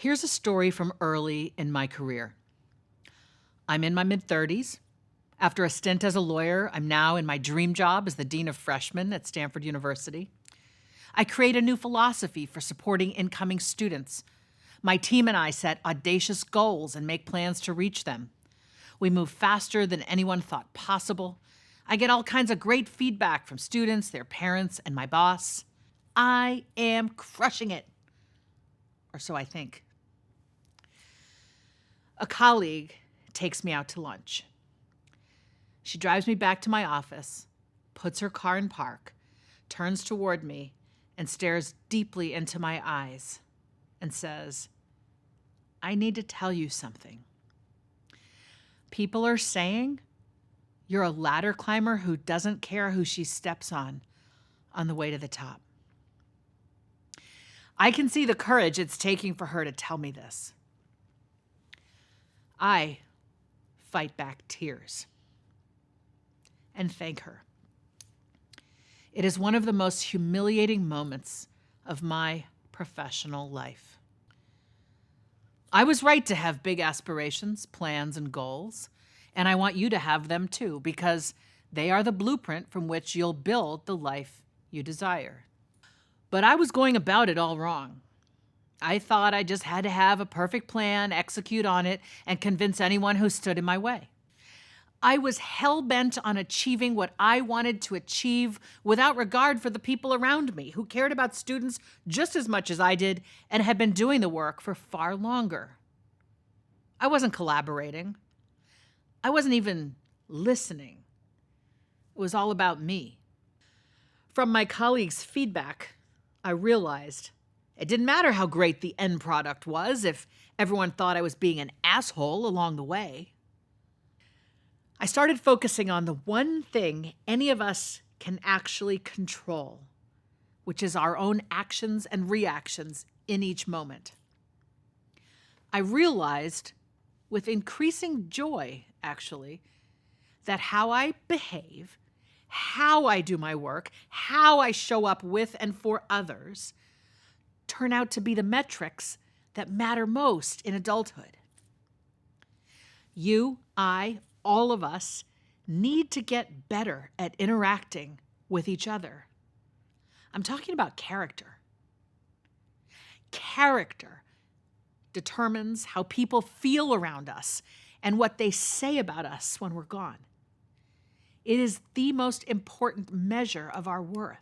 Here's a story from early in my career. I'm in my mid-30s. After a stint as a lawyer, I'm now in my dream job as the Dean of Freshmen at Stanford University. I create a new philosophy for supporting incoming students. My team and I set audacious goals and make plans to reach them. We move faster than anyone thought possible. I get all kinds of great feedback from students, their parents, and my boss. I am crushing it. Or so I think. A colleague takes me out to lunch. She drives me back to my office, puts her car in park, turns toward me, and stares deeply into my eyes and says, "I need to tell you something. People are saying you're a ladder climber who doesn't care who she steps on the way to the top." I can see the courage it's taking for her to tell me this. I fight back tears and thank her. It is one of the most humiliating moments of my professional life. I was right to have big aspirations, plans, and goals, and I want you to have them too, because they are the blueprint from which you'll build the life you desire. But I was going about it all wrong. I thought I just had to have a perfect plan, execute on it, and convince anyone who stood in my way. I was hell-bent on achieving what I wanted to achieve without regard for the people around me who cared about students just as much as I did and had been doing the work for far longer. I wasn't collaborating. I wasn't even listening. It was all about me. From my colleagues' feedback, I realized it didn't matter how great the end product was if everyone thought I was being an asshole along the way. I started focusing on the one thing any of us can actually control, which is our own actions and reactions in each moment. I realized, with increasing joy, actually, that how I behave, how I do my work, how I show up with and for others, turn out to be the metrics that matter most in adulthood. You, I, all of us need to get better at interacting with each other. I'm talking about character. Character determines how people feel around us and what they say about us when we're gone. It is the most important measure of our worth.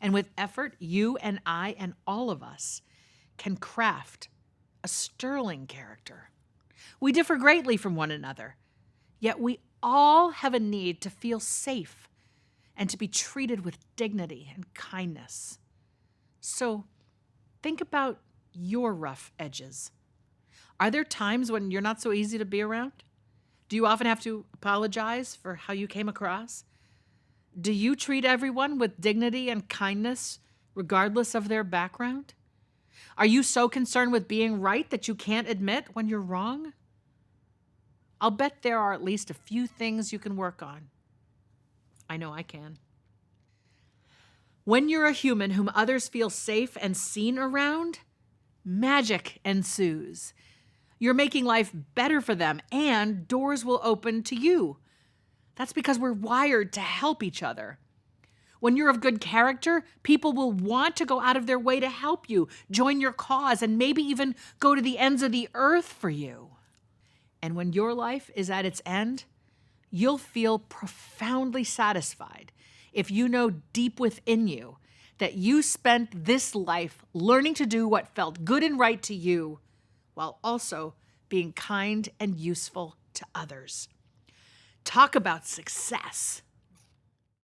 And with effort, you and I and all of us can craft a sterling character. We differ greatly from one another, yet we all have a need to feel safe and to be treated with dignity and kindness. So think about your rough edges. Are there times when you're not so easy to be around? Do you often have to apologize for how you came across? Do you treat everyone with dignity and kindness, regardless of their background? Are you so concerned with being right that you can't admit when you're wrong? I'll bet there are at least a few things you can work on. I know I can. When you're a human whom others feel safe and seen around, magic ensues. You're making life better for them, and doors will open to you. That's because we're wired to help each other. When you're of good character, people will want to go out of their way to help you, join your cause, and maybe even go to the ends of the earth for you. And when your life is at its end, you'll feel profoundly satisfied if you know deep within you that you spent this life learning to do what felt good and right to you, while also being kind and useful to others. Talk about success.